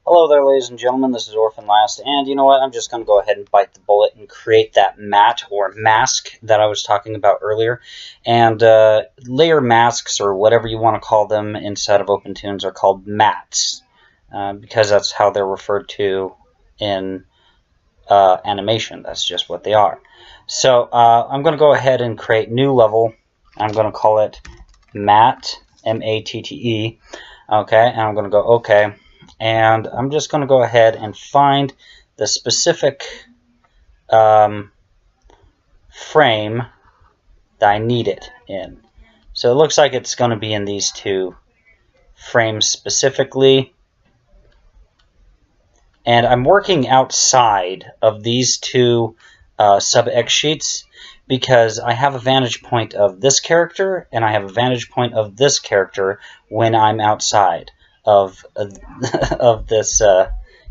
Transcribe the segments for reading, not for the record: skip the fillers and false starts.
Hello there, ladies and gentlemen, this is Orphan Last, and you know what, I'm just going to go ahead and bite the bullet and create that matte or mask that I was talking about earlier. And layer masks, or whatever you want to call them inside of OpenToonz, are called mattes, because that's how they're referred to in animation. That's just what they are. So I'm going to go ahead and create new level. I'm going to call it matte, M-A-T-T-E, okay, and I'm going to go OK. And I'm just going to go ahead and find the specific frame that I need it in. So it looks like it's going to be in these two frames specifically. And I'm working outside of these two sub-X sheets because I have a vantage point of this character and I have a vantage point of this character when I'm outside of this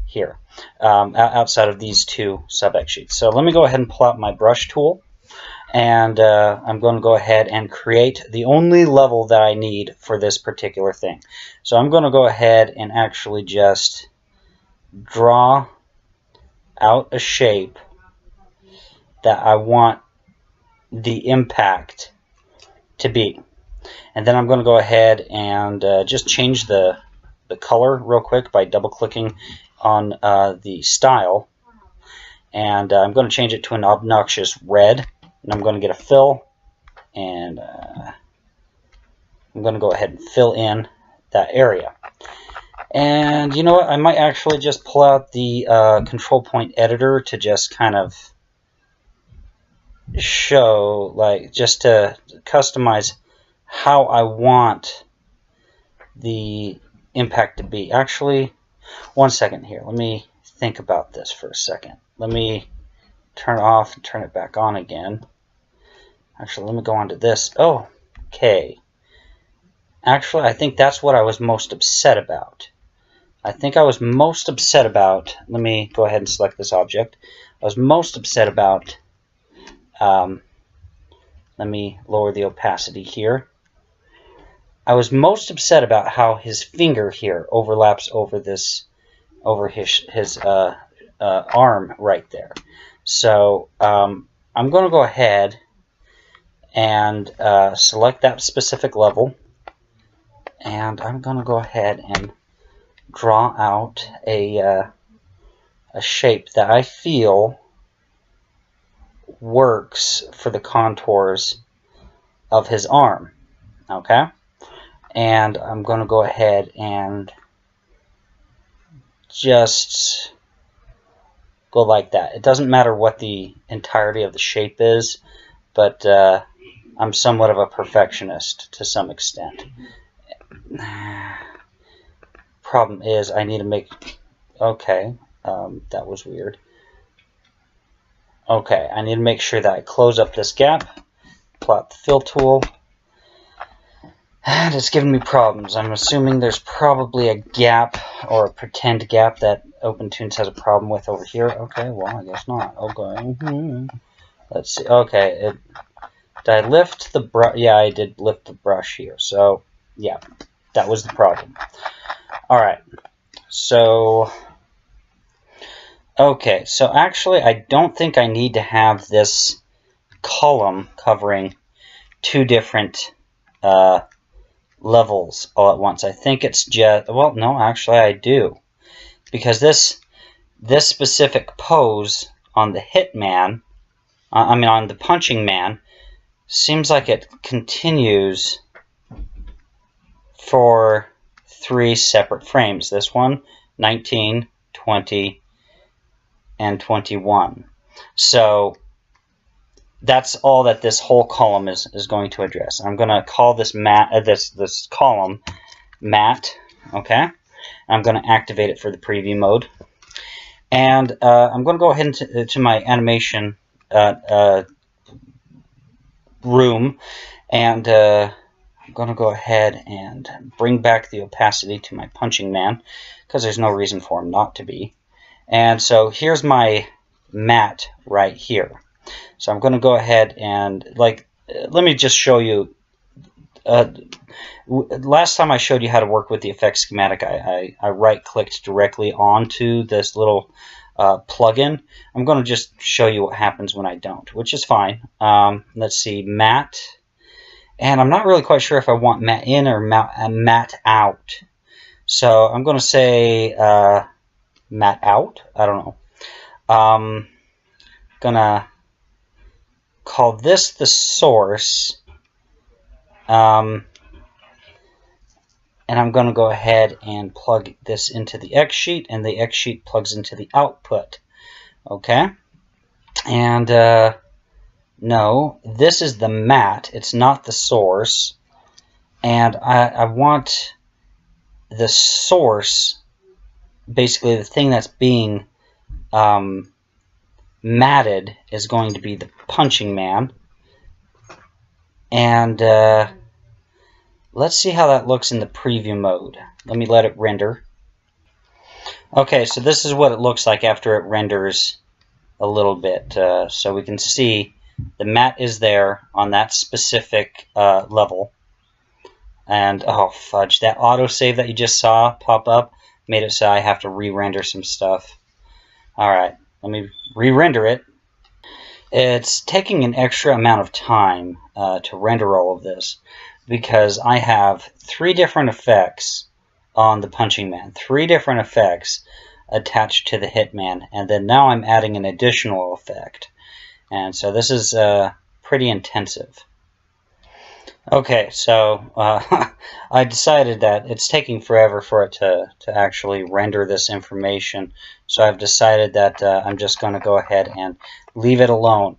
here, outside of these two sub-X sheets. So let me go ahead and pull out my brush tool, and I'm going to go ahead and create the only level that I need for this particular thing. So I'm going to go ahead and actually just draw out a shape that I want the impact to be. And then I'm going to go ahead and just change the color real quick by double clicking on the style, and I'm going to change it to an obnoxious red, and I'm going to get a fill, and I'm going to go ahead and fill in that area. And you know what, I might actually just pull out the control point editor to just kind of show, like, just to customize how I want the impact to be. Actually, one second here. Let me think about this for a second. Let me turn it off and turn it back on again. Actually, let me go on to this. Oh, okay. Actually, I think that's what I was most upset about. Let me go ahead and select this object. I was most upset about, let me lower the opacity here. I was most upset about how his finger here overlaps over his arm right there. So I'm going to go ahead and select that specific level, and I'm going to go ahead and draw out a shape that I feel works for the contours of his arm. Okay? And I'm going to go ahead and just go like that. It doesn't matter what the entirety of the shape is, but I'm somewhat of a perfectionist to some extent. Problem is, I need to make... Okay, that was weird. Okay, I need to make sure that I close up this gap, pull out the fill tool. And it's giving me problems. I'm assuming there's probably a gap or a pretend gap that OpenToonz has a problem with over here. Okay, well, I guess not. Okay. Let's see. Okay, did I lift the brush? Yeah, I did lift the brush here. So, yeah, that was the problem. Alright, so... Okay, so actually I don't think I need to have this column covering two different levels all at once. I think it's just, well, no, actually I do, because this specific pose on the Hitman, on the Punching Man, seems like it continues for 3 separate frames. This one, 19, 20, and 21. So that's all that this whole column is going to address. I'm going to call this this column matte, okay? I'm going to activate it for the preview mode, and I'm going to go ahead into my animation room, and I'm going to go ahead and bring back the opacity to my Punching Man, because there's no reason for him not to be. And so here's my matte right here. So I'm going to go ahead and, like, let me just show you last time I showed you how to work with the effects schematic, I right-clicked directly onto this little plugin. I'm going to just show you what happens when I don't, which is fine. Let's see, matte. And I'm not really quite sure if I want matte in or matte out. So I'm going to say matte out. I don't know. Gonna call this the source. And I'm going to go ahead and plug this into the X sheet, and the X sheet plugs into the output. Okay? And no, this is the matte. It's not the source. And I want the source, basically the thing that's being matted, is going to be the punching man. And let's see how that looks in the preview mode. Let me let it render. Okay, so this is what it looks like after it renders a little bit. So we can see the matte is there on that specific level. And, oh fudge, that autosave that you just saw pop up made it so I have to re-render some stuff. Alright, let me re-render it. It's taking an extra amount of time to render all of this, because I have 3 different effects on the punching man, 3 different effects attached to the hitman, and then now I'm adding an additional effect. And so this is pretty intensive. Okay, so I decided that it's taking forever for it to actually render this information, so I've decided that I'm just going to go ahead and leave it alone.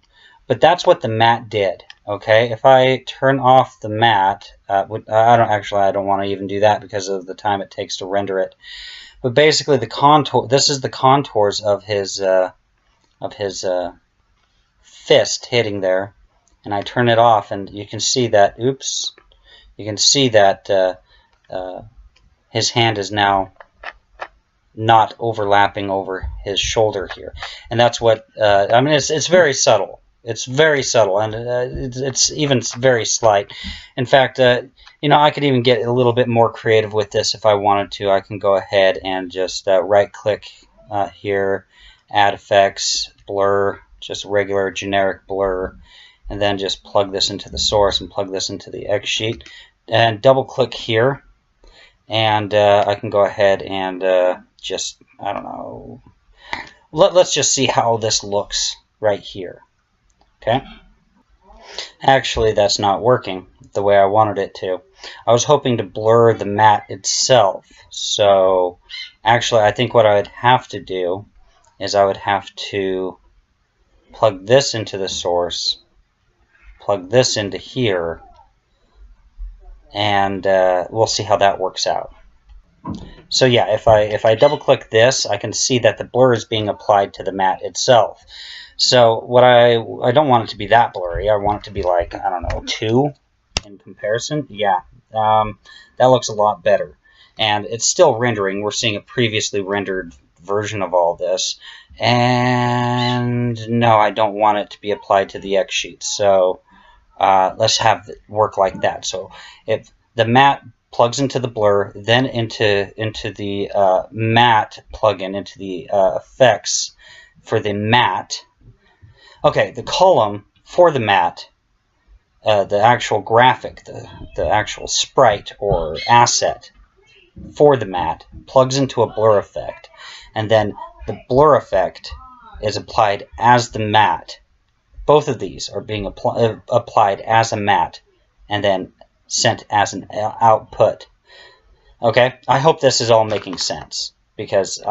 But that's what the matte did. Okay, if I turn off the matte, I don't want to even do that because of the time it takes to render it. But basically, the contour. This is the contours of his fist hitting there, and I turn it off, and you can see that. Oops, you can see that his hand is now not overlapping over his shoulder here, and that's what I mean. It's very subtle. It's very subtle, and it's even very slight. In fact, you know, I could even get a little bit more creative with this if I wanted to. I can go ahead and just right-click here, add effects, blur, just regular generic blur, and then just plug this into the source and plug this into the X sheet, and double-click here, and I can go ahead and just, I don't know, let's just see how this looks right here. Okay. Actually, that's not working the way I wanted it to. I was hoping to blur the matte itself. So, actually, I think what I would have to do is I would have to plug this into the source, plug this into here, and we'll see how that works out. So yeah, if I double-click this, I can see that the blur is being applied to the matte itself. So what I don't want it to be that blurry. I want it to be like, I don't know, 2 in comparison. Yeah, that looks a lot better. And it's still rendering. We're seeing a previously rendered version of all this. And no, I don't want it to be applied to the X sheet. So let's have it work like that. So if the matte plugs into the blur, then into the matte plugin, into the effects for the matte. Okay, the column for the matte, the actual graphic, the actual sprite or asset for the matte plugs into a blur effect, and then the blur effect is applied as the matte. Both of these are being applied as a matte and then sent as an output. Okay, I hope this is all making sense, because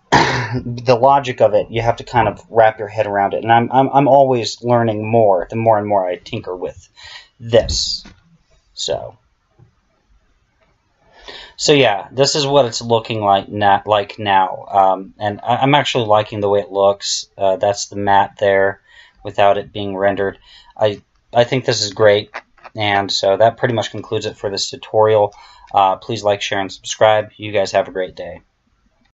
the logic of it, you have to kind of wrap your head around it, and I'm always learning more the more and more I tinker with this. So yeah, this is what it's looking like now, and I'm actually liking the way it looks. That's the matte there without it being rendered. I think this is great, and so that pretty much concludes it for this tutorial. Please like, share, and subscribe. You guys have a great day.